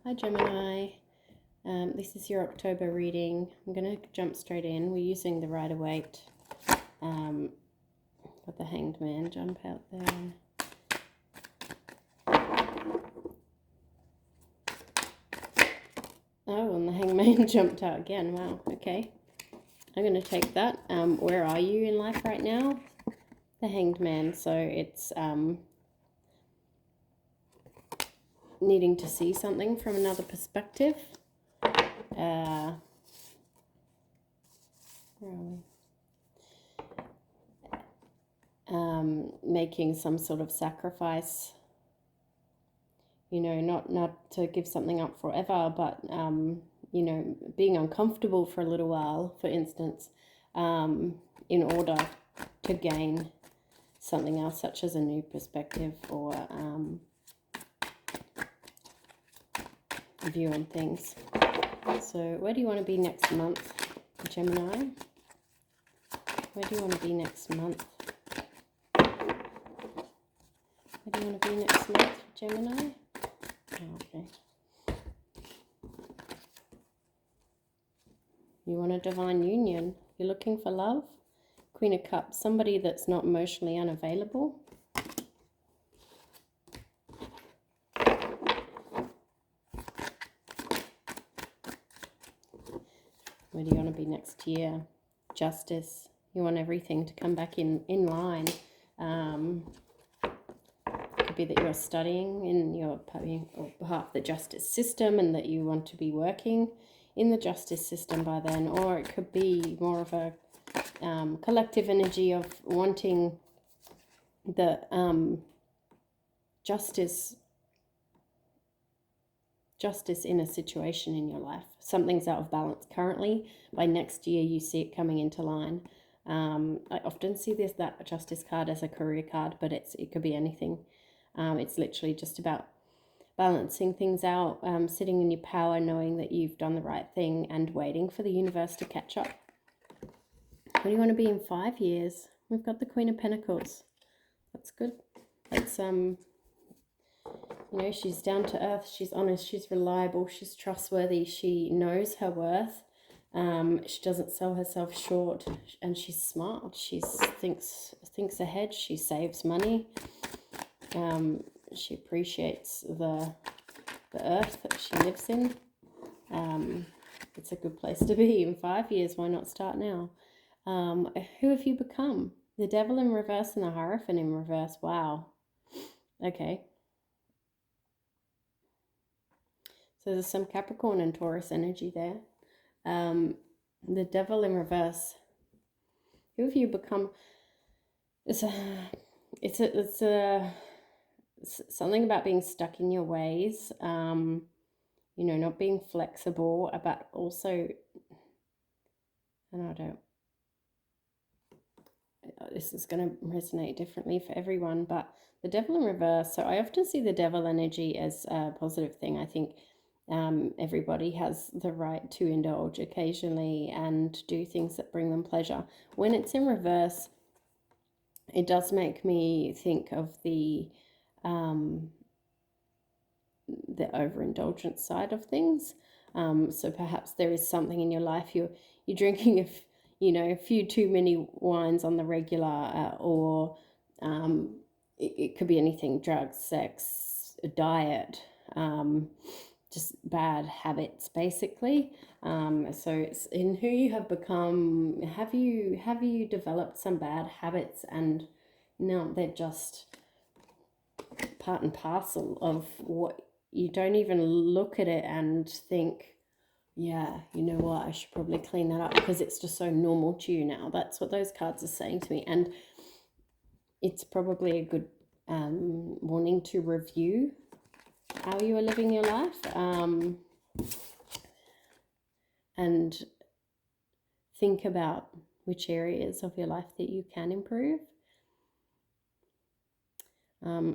Hi Gemini, this is your October reading. I'm going to jump straight in. We're using the Rider-Waite. Got the Hanged Man jump out there. Oh, and the Hanged Man jumped out again. Wow, okay. I'm going to take that. Where are you in life right now? The Hanged Man. So it's needing to see something from another perspective. Where are we? Making some sort of sacrifice, you know, not to give something up forever, but you know, being uncomfortable for a little while, for instance, in order to gain something else, such as a new perspective or view on things. So where do you want to be next month, Gemini? Where do you want to be next month? Where do you want to be next month, Gemini? Oh, okay. You want a divine union. You're looking for love. Queen of Cups. Somebody that's not emotionally unavailable. Where do you want to be next year? Justice. You want everything to come back in line. Could be that you're studying in your behalf of the justice system and that you want to be working in the justice system by then, or it could be more of a collective energy of wanting the justice in a situation in your life. Something's out of balance currently. By next year, you see it coming into line. I often see that justice card as a career card, but it could be anything. It's literally just about balancing things out, sitting in your power, knowing that you've done the right thing and waiting for the universe to catch up. Where do you want to be in 5 years? We've got the Queen of Pentacles. That's good. It's you know, she's down to earth, she's honest, she's reliable, she's trustworthy, she knows her worth. She doesn't sell herself short, and she's smart. She thinks ahead. She saves money. She appreciates the earth that she lives in. It's a good place to be in 5 years. Why not start now? Who have you become? The Devil in reverse and the Hierophant in reverse. Wow. Okay. So there's some Capricorn and Taurus energy there. The Devil in reverse. Who have you become? It's something about being stuck in your ways. You know, not being flexible, but also, and I don't. This is going to resonate differently for everyone, but the Devil in reverse. So I often see the Devil energy as a positive thing. I think everybody has the right to indulge occasionally and do things that bring them pleasure. When it's in reverse, it does make me think of the overindulgence side of things. So perhaps there is something in your life you're drinking a few too many wines on the regular, or it could be anything: drugs, sex, diet, just bad habits, basically. So it's in who you have become. Have you developed some bad habits, and now they're just part and parcel of what you don't even look at it and think, yeah, you know what, I should probably clean that up because it's just so normal to you now. That's what those cards are saying to me. And it's probably a good warning to review how you are living your life, and think about which areas of your life that you can improve.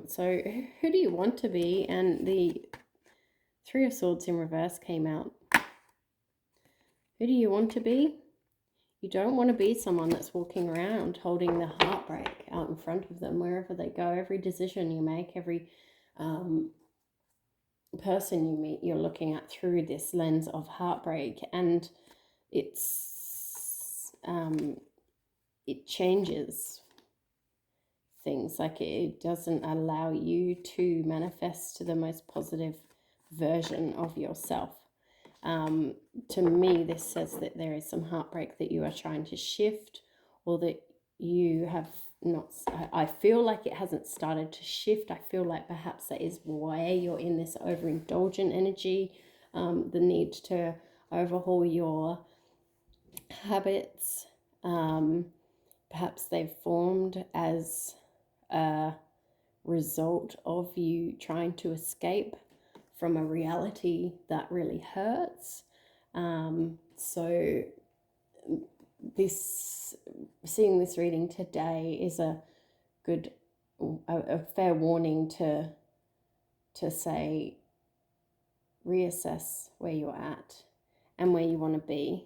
So who do you want to be? And the Three of Swords in reverse came out. Who do you want to be? You don't want to be someone that's walking around holding the heartbreak out in front of them wherever they go. Every decision you make, every person you meet, you're looking at through this lens of heartbreak, and it changes things. Like, it doesn't allow you to manifest the most positive version of yourself. To me, this says that there is some heartbreak that you are trying to shift, or that you have not. I feel like it hasn't started to shift. I feel like perhaps that is why you're in this overindulgent energy, the need to overhaul your habits. Perhaps they've formed as a result of you trying to escape from a reality that really hurts. So seeing this reading today is a fair warning to say, reassess where you're at and where you want to be,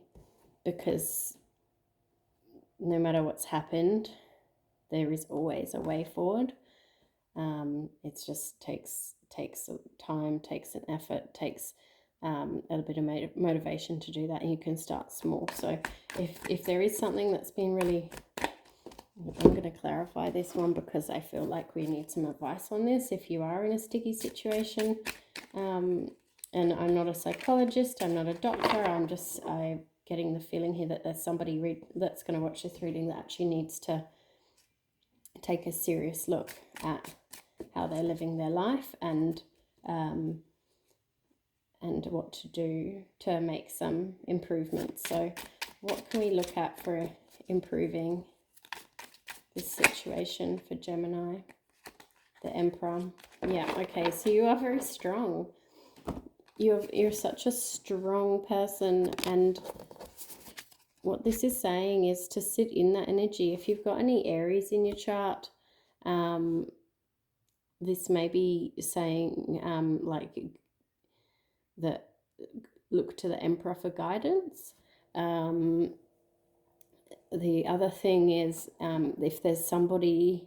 because no matter what's happened, there is always a way forward. It just takes time, takes an effort, takes a bit of motivation to do that, and you can start small. So if there is something that's been really, I'm going to clarify this one because I feel like we need some advice on this. If you are in a sticky situation, and I'm not a psychologist, I'm not a doctor, I'm getting the feeling here that there's somebody that's going to watch this reading that actually needs to take a serious look at how they're living their life, and what to do to make some improvements. So what can we look at for improving this situation for Gemini? The Emperor. Yeah, okay, so you are very strong. You're such a strong person, and what this is saying is to sit in that energy. If you've got any Aries in your chart, this may be saying like that, look to the Emperor for guidance. The other thing is, if there's somebody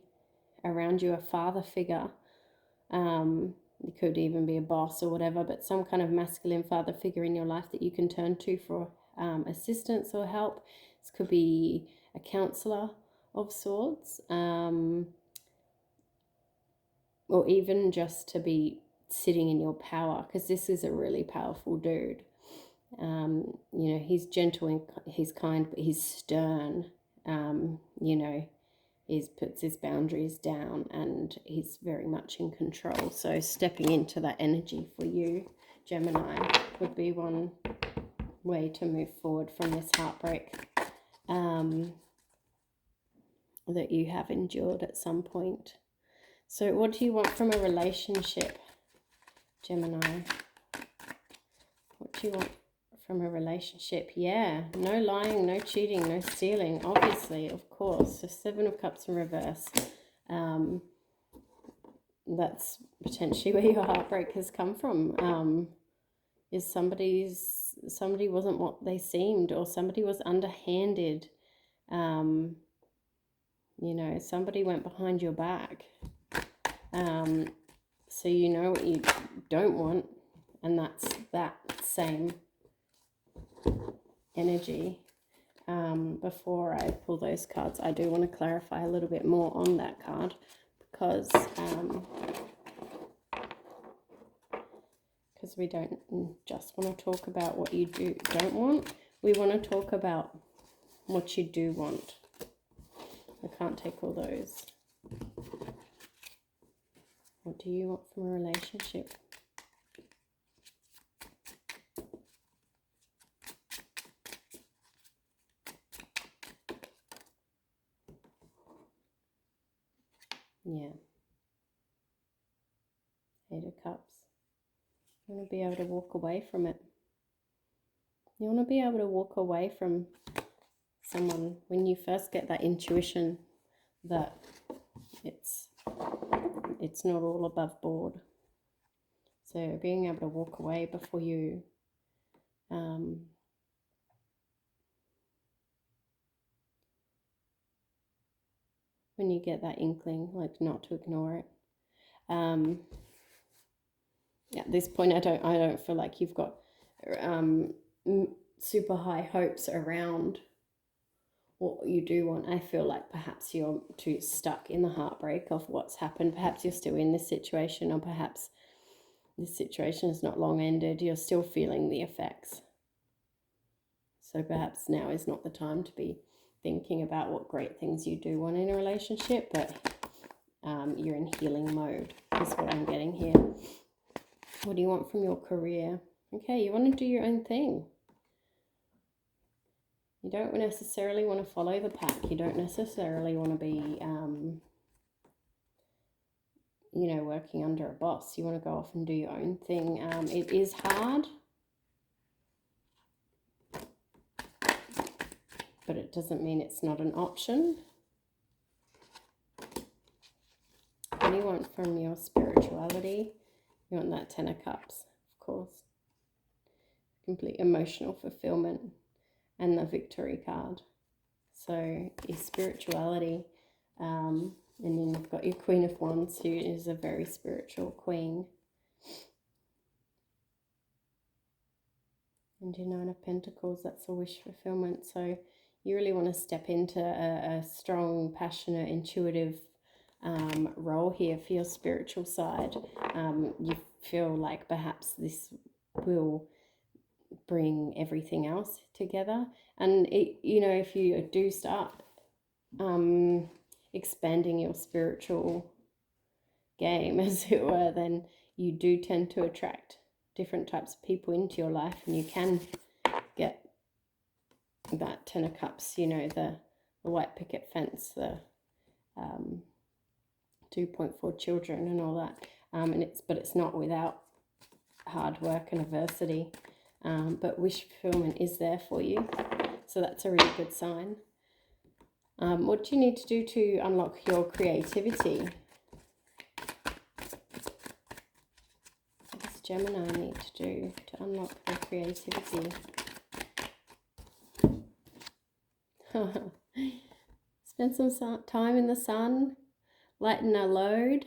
around you, a father figure, it could even be a boss or whatever, but some kind of masculine father figure in your life that you can turn to for assistance or help. This could be a counselor of sorts, or even just to be sitting in your power, because this is a really powerful dude. He's gentle and he's kind, but he's stern. He puts his boundaries down, and he's very much in control. So stepping into that energy for you, Gemini, would be one way to move forward from this heartbreak that you have endured at some point. So what do you want from a relationship, Gemini? What do you want from a relationship? Yeah, no lying, no cheating, no stealing, obviously, of course. So 7 of Cups in reverse. That's potentially where your heartbreak has come from. Is somebody wasn't what they seemed, or somebody was underhanded. Somebody went behind your back. So you know what you don't want, and that's that same energy. Before I pull those cards, I do want to clarify a little bit more on that card, because we don't just want to talk about what you don't want. We want to talk about what you do want. I can't take all those. What do you want from a relationship? Yeah. 8 of Cups. You want to be able to walk away from it. You want to be able to walk away from someone when you first get that intuition that it's not all above board. So being able to walk away before you when you get that inkling, like not to ignore it. At this point, I don't feel like you've got super high hopes around what you do want. I feel like perhaps you're too stuck in the heartbreak of what's happened. Perhaps you're still in this situation, or perhaps this situation is not long ended. You're still feeling the effects. So perhaps now is not the time to be thinking about what great things you do want in a relationship, but you're in healing mode is what I'm getting here. What do you want from your career? Okay, you want to do your own thing. You don't necessarily want to follow the pack. You don't necessarily want to be, working under a boss. You want to go off and do your own thing. It is hard, but it doesn't mean it's not an option. What do you want from your spirituality? You want that 10 of Cups, of course. Complete emotional fulfillment and the Victory card. So your spirituality, and then you've got your Queen of Wands, who is a very spiritual queen. And your 9 of Pentacles, that's a wish fulfillment. So you really want to step into a strong, passionate, intuitive role here for your spiritual side. You feel like perhaps this will bring everything else together. And if you do start expanding your spiritual game, as it were, then you do tend to attract different types of people into your life, and you can get that 10 of Cups, the white picket fence, the 2.4 children and all that. But it's not without hard work and adversity. But wish fulfillment is there for you. So that's a really good sign. What do you need to do to unlock your creativity? What does Gemini need to do to unlock their creativity? Spend some time in the sun, lighten a load.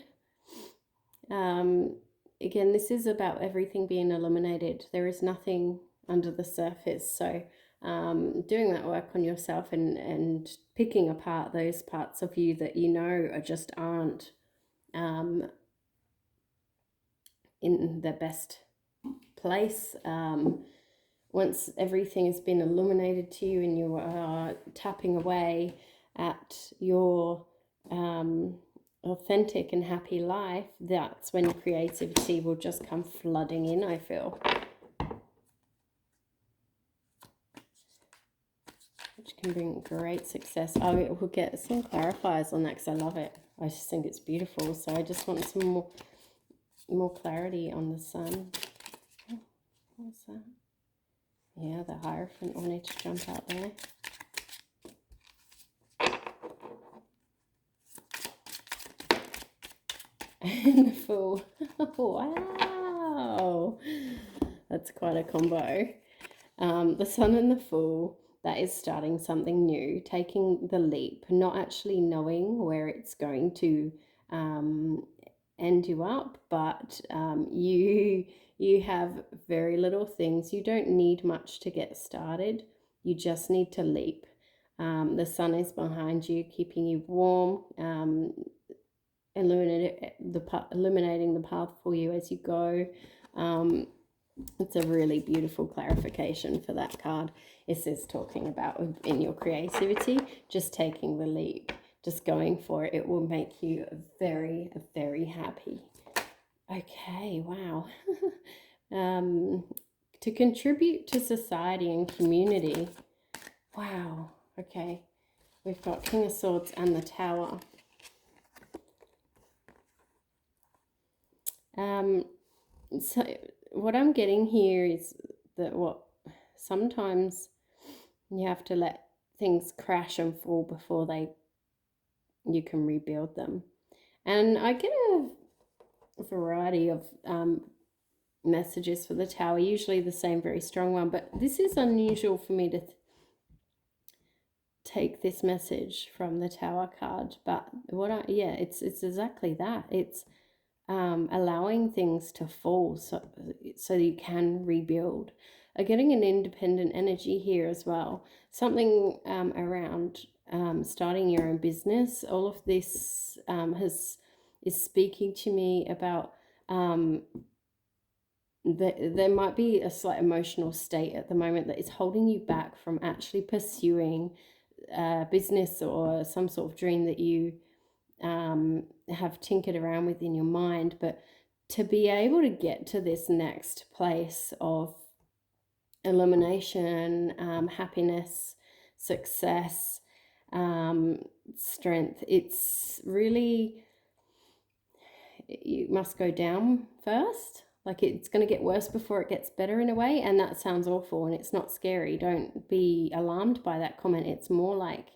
Again, this is about everything being illuminated. There is nothing under the surface. So doing that work on yourself and picking apart those parts of you that are just aren't in the best place. Once everything has been illuminated to you and you are tapping away at your authentic and happy life, that's when creativity will just come flooding in, I feel. Which can bring great success. We'll get some clarifiers on that because I love it. I just think it's beautiful. So I just want some more clarity on the sun. Oh, what's that? Yeah, the Hierophant wanted to jump out there. And the Fool. Wow. That's quite a combo. The Sun and the Fool, that is starting something new, taking the leap, not actually knowing where it's going to end you up, but you have very little things. You don't need much to get started. You just need to leap. The sun is behind you, keeping you warm, illuminating the path for you as you go. It's a really beautiful clarification for that card. It says talking about in your creativity, just taking the leap, just going for it. It will make you very, very happy. Okay, wow. To contribute to society and community. Wow, okay. We've got King of Swords and the Tower. So what I'm getting here is that sometimes you have to let things crash and fall before you can rebuild them. And I get a variety of messages for the Tower, usually the same very strong one, but this is unusual for me to take this message from the Tower card. But it's exactly that. It's allowing things to fall so you can rebuild. Getting an independent energy here as well. Something around starting your own business. All of this is speaking to me about there might be a slight emotional state at the moment that is holding you back from actually pursuing business or some sort of dream that you have tinkered around with in your mind. But to be able to get to this next place of illumination, happiness, success, strength, it's really, you must go down first. Like, it's going to get worse before it gets better in a way. And that sounds awful and it's not scary. Don't be alarmed by that comment. It's more like,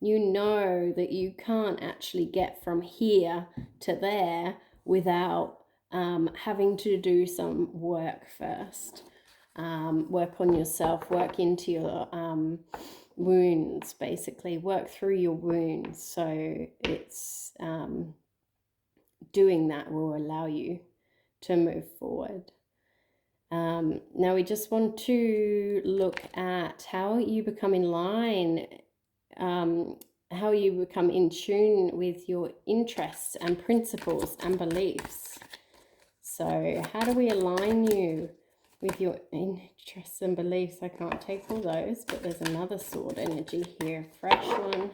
you know that you can't actually get from here to there without having to do some work first. Work on yourself, work into your wounds, basically. Work through your wounds. So it's doing that will allow you to move forward. Now we just want to look at how you become in line, how you become in tune with your interests and principles and beliefs. So how do we align you with your interests and beliefs? I can't take all those, but there's another sword energy here. Fresh one,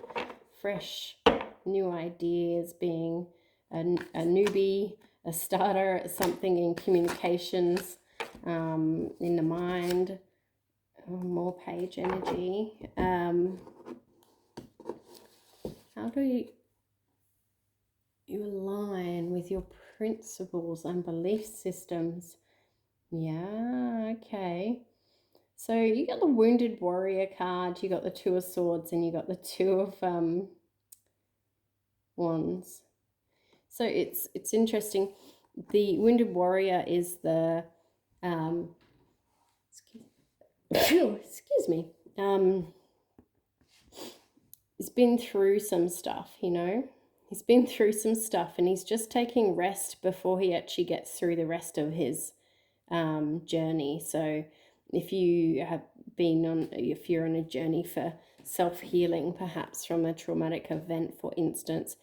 fresh new ideas, being a newbie, a starter at something in communications, in the mind. More page energy. How do you align with your principles and belief systems? Yeah, okay. So you got the Wounded Warrior card, you got the Two of Swords, and you got the Two of Wands. So it's interesting. The Wounded Warrior is the excuse me. He's been through some stuff, you know. He's been through some stuff, and he's just taking rest before he actually gets through the rest of his journey. So if you have if you're on a journey for self-healing, perhaps from a traumatic event, for instance,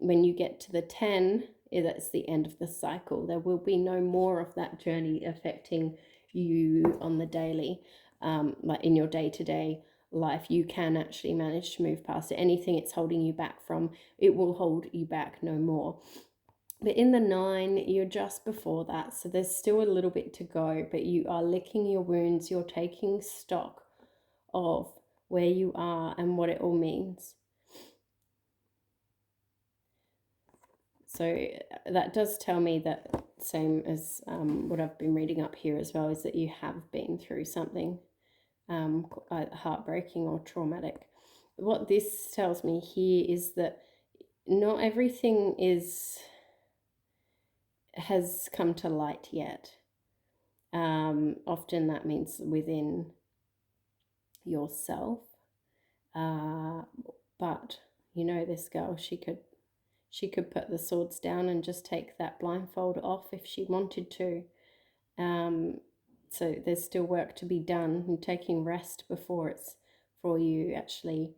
when you get to the 10, that's the end of the cycle. There will be no more of that journey affecting you on the daily, like in your day-to-day life. You can actually manage to move past it. Anything it's holding you back from, it will hold you back no more. But in the 9, you're just before that, so there's still a little bit to go, but you are licking your wounds. You're taking stock of where you are and what it all means. So that does tell me that, same as what I've been reading up here as well, is that you have been through something heartbreaking or traumatic. What this tells me here is that not everything has come to light yet. Often that means within yourself. But you know, this girl, she could put the swords down and just take that blindfold off if she wanted to. So there's still work to be done, and taking rest before you actually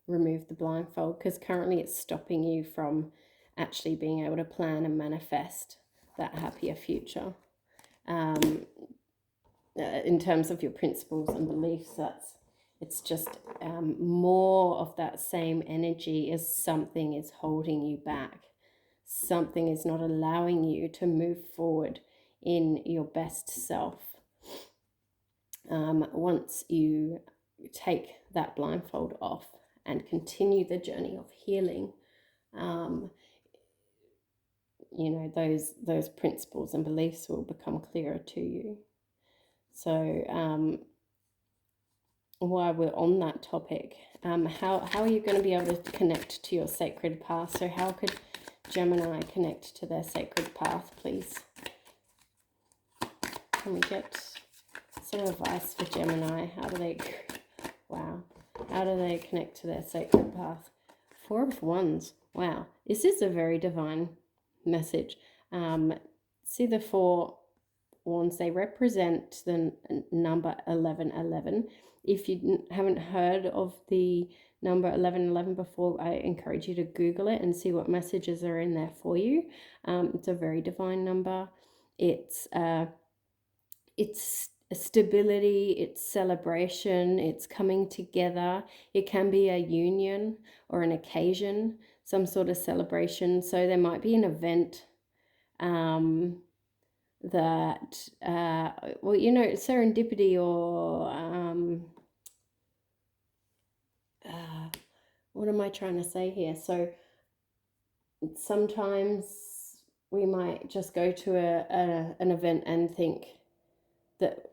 remove the blindfold, because currently it's stopping you from actually being able to plan and manifest that happier future. In terms of your principles and beliefs, it's just more of that same energy, as something is holding you back. Something is not allowing you to move forward in your best self. Once you take that blindfold off and continue the journey of healing, you know, those principles and beliefs will become clearer to you. So while we're on that topic, how are you going to be able to connect to your sacred path? So how could Gemini connect to their sacred path, please? Can we get some advice for Gemini? How do they connect to their sacred path? 4 of Wands. Wow. This is a very divine message. See the 4 wands, they represent the number 1111. If you haven't heard of the number 1111 before, I encourage you to Google it and see what messages are in there for you. It's a very divine number. It's stability, it's celebration, it's coming together. It can be a union or an occasion, some sort of celebration. So there might be an event that, well, you know, serendipity or, what am I trying to say here? So sometimes we might just go to an event and think that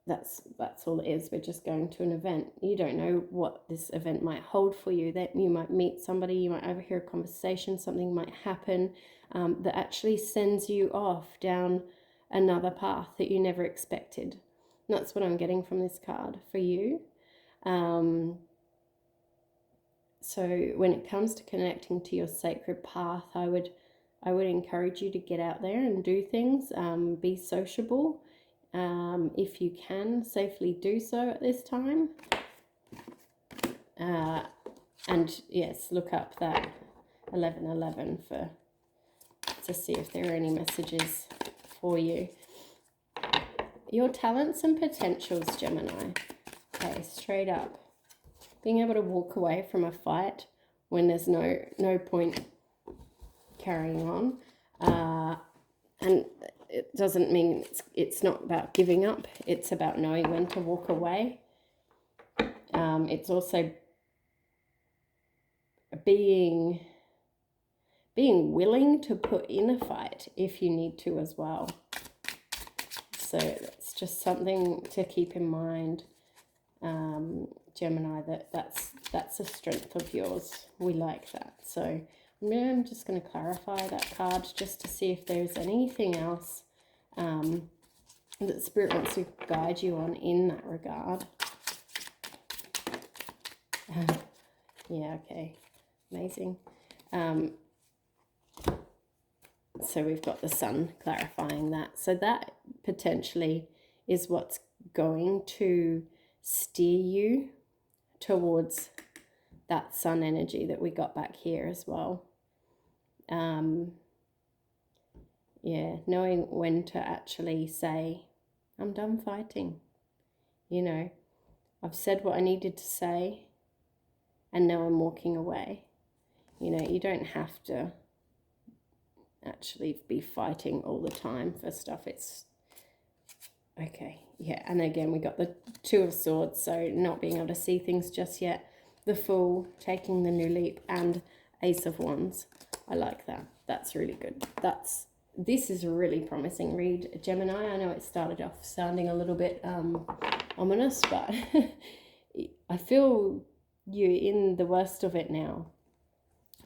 that's all it is. We're just going to an event. You don't know what this event might hold for you. That you might meet somebody, you might overhear a conversation, something might happen that actually sends you off down another path that you never expected. And that's what I'm getting from this card for you. So when it comes to connecting to your sacred path, I would encourage you to get out there and do things, be sociable. If you can safely do so at this time. And yes, look up that 1111 to see if there are any messages for you. Your talents and potentials, Gemini. Okay, straight up. Being able to walk away from a fight when there's no point carrying on. And it doesn't mean it's not about giving up. It's about knowing when to walk away. It's also being willing to put in a fight if you need to as well. So it's just something to keep in mind, Gemini, that's a strength of yours. We like that. So I'm just going to clarify that card just to see if there's anything else that Spirit wants to guide you on in that regard. Yeah, okay. Amazing. So we've got the Sun clarifying that. So that potentially is what's going to steer you towards that Sun energy that we got back here as well. Yeah, knowing when to actually say, I'm done fighting. You know, I've said what I needed to say and now I'm walking away. You know, you don't have to actually be fighting all the time for stuff. It's okay. Yeah, and again, we got the Two of Swords, so not being able to see things just yet. The Fool, taking the new leap, and Ace of Wands. I like that. That's really good. This is a really promising read, Gemini. I know it started off sounding a little bit ominous, but I feel you in the worst of it now.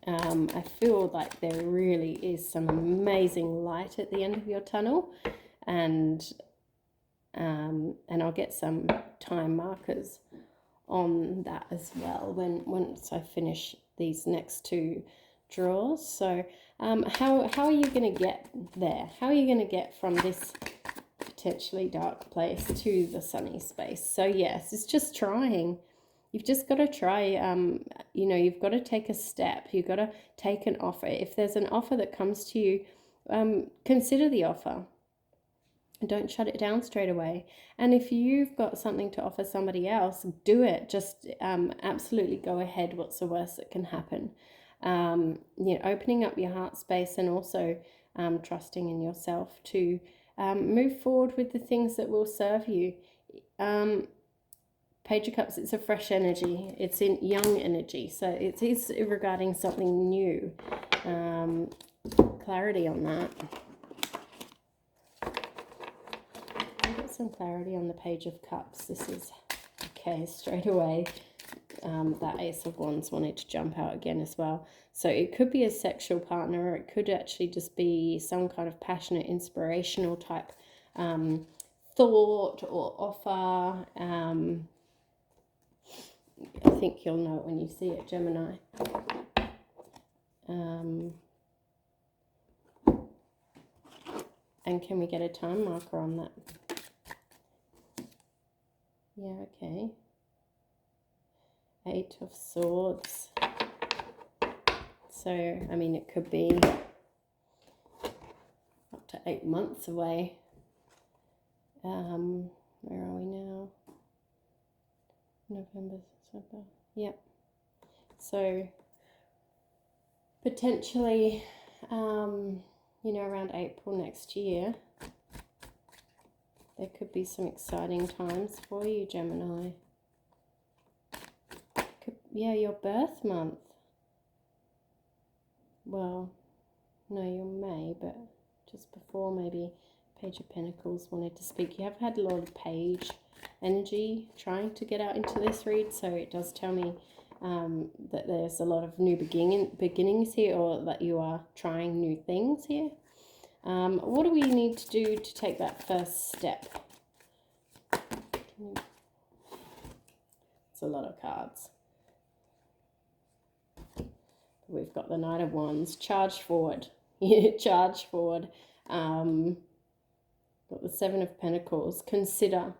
I feel like there really is some amazing light at the end of your tunnel, and I'll get some time markers on that as well once I finish these next 2 draws. So how are you going to get there? How are you going to get from this potentially dark place to the sunny space? So yes, it's just trying. You've just got to try. You know, you've got to take a step. You've got to take an offer. If there's an offer that comes to you, consider the offer. Don't shut it down straight away. And if you've got something to offer somebody else, do it. Just absolutely go ahead. What's the worst that can happen? You know, opening up your heart space and also trusting in yourself to move forward with the things that will serve you. Page of Cups, it's a fresh energy. It's in young energy. So it is regarding something new. Clarity on that. Some clarity on the Page of Cups. This is okay straight away. That Ace of Wands wanted to jump out again as well. So it could be a sexual partner, or it could actually just be some kind of passionate, inspirational type thought or offer. I think you'll know it when you see it, Gemini. And can we get a time marker on that? Yeah, okay. 8 of Swords. So, I mean, it could be up to 8 months away. Where are we now? November, December. Yep. So, potentially, you know, around April next year, there could be some exciting times for you, Gemini. Yeah, your birth month. Well, no, your May, but just before maybe Page of Pentacles wanted to speak. You have had a lot of Page energy trying to get out into this read, so it does tell me that there's a lot of new beginnings here, or that you are trying new things here. What do we need to do to take that first step? It's a lot of cards. We've got the Knight of Wands. Charge forward. Charge forward. Got the Seven of Pentacles. Consider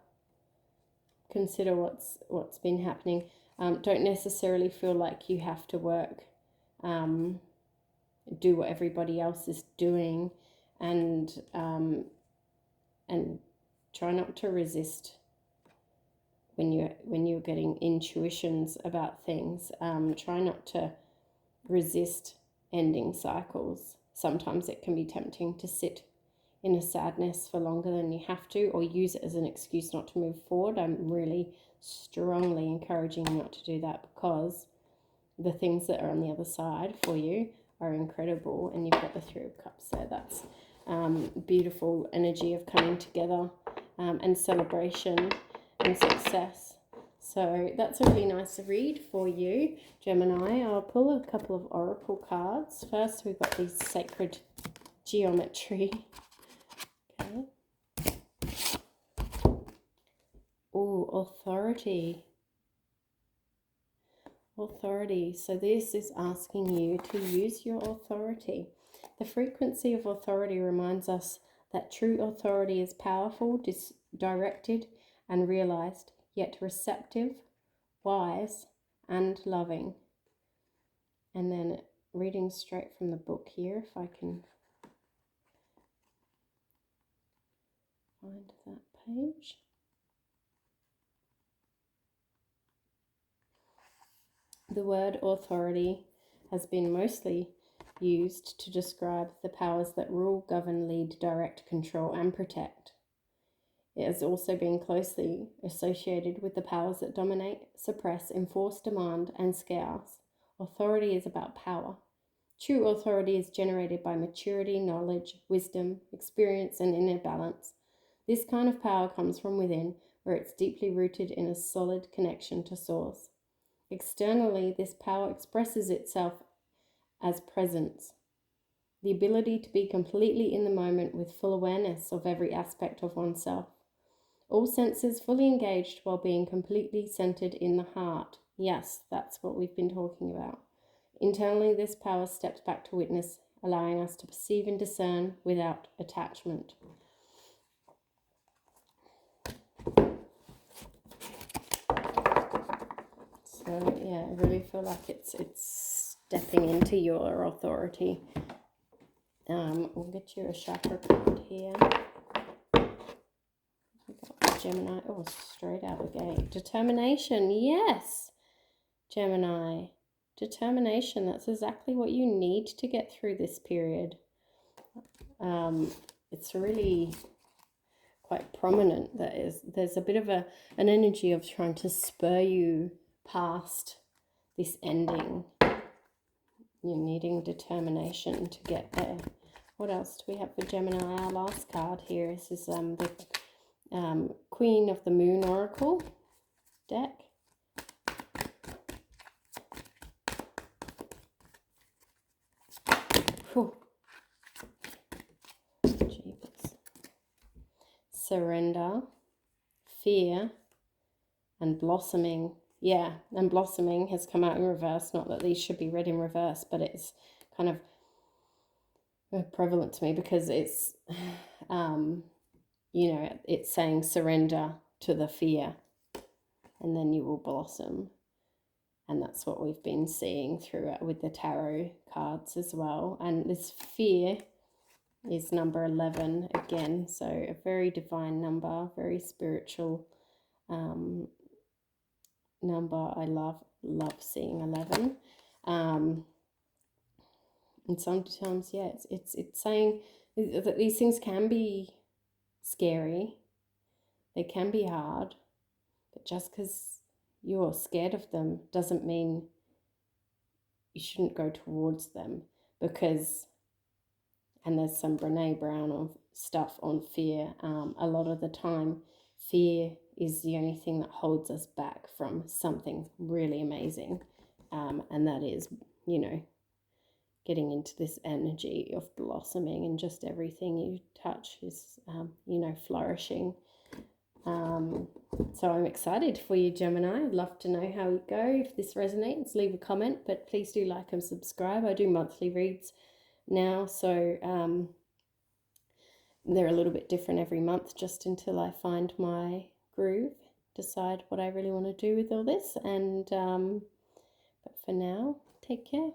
what's been happening. Don't necessarily feel like you have to work, do what everybody else is doing, and try not to resist when you're getting intuitions about things. Try not to resist ending cycles. Sometimes it can be tempting to sit in a sadness for longer than you have to, or use it as an excuse not to move forward. I'm really strongly encouraging you not to do that, because the things that are on the other side for you are incredible. And you've got the Three of Cups there. That's beautiful energy of coming together and celebration and success. So that's a really nice read for you, Gemini. I'll pull a couple of oracle cards. First, we've got these sacred geometry. Okay. Oh, authority. Authority. So this is asking you to use your authority. The frequency of authority reminds us that true authority is powerful, directed, and realized, yet receptive, wise, and loving. And then reading straight from the book here, if I can find that page. The word authority has been mostly used to describe the powers that rule, govern, lead, direct, control, and protect. It has also been closely associated with the powers that dominate, suppress, enforce, demand, and scare us. Authority is about power. True authority is generated by maturity, knowledge, wisdom, experience, and inner balance. This kind of power comes from within, where it's deeply rooted in a solid connection to Source. Externally, this power expresses itself as presence, the ability to be completely in the moment with full awareness of every aspect of oneself. All senses fully engaged while being completely centered in the heart. Yes, that's what we've been talking about. Internally, this power steps back to witness, allowing us to perceive and discern without attachment. So, yeah, I really feel like it's stepping into your authority. We'll get you a chakra card here. Gemini, oh, straight out of the gate. Determination, yes, Gemini. Determination, that's exactly what you need to get through this period. It's really quite prominent. There's a bit of an energy of trying to spur you past this ending. You're needing determination to get there. What else do we have for Gemini? Our last card here is the Queen of the Moon Oracle deck. Whew. Jeepers. Surrender, fear, and blossoming. Yeah, and blossoming has come out in reverse. Not that these should be read in reverse, but it's kind of prevalent to me because it's, you know, it's saying surrender to the fear and then you will blossom. And that's what we've been seeing throughout with the tarot cards as well. And this fear is number 11 again. So a very divine number, very spiritual number. I love seeing 11. And sometimes, yeah, it's saying that these things can be scary. They can be hard. But just because you're scared of them doesn't mean you shouldn't go towards them, because, and there's some Brene Brown stuff on fear. A lot of the time, fear is the only thing that holds us back from something really amazing. And that is, you know, getting into this energy of blossoming, and just everything you touch is, you know, flourishing. So I'm excited for you, Gemini. I'd love to know how you go. If this resonates, leave a comment, but please do like and subscribe. I do monthly reads now, so they're a little bit different every month, just until I find my groove, decide what I really want to do with all this. And but for now, take care.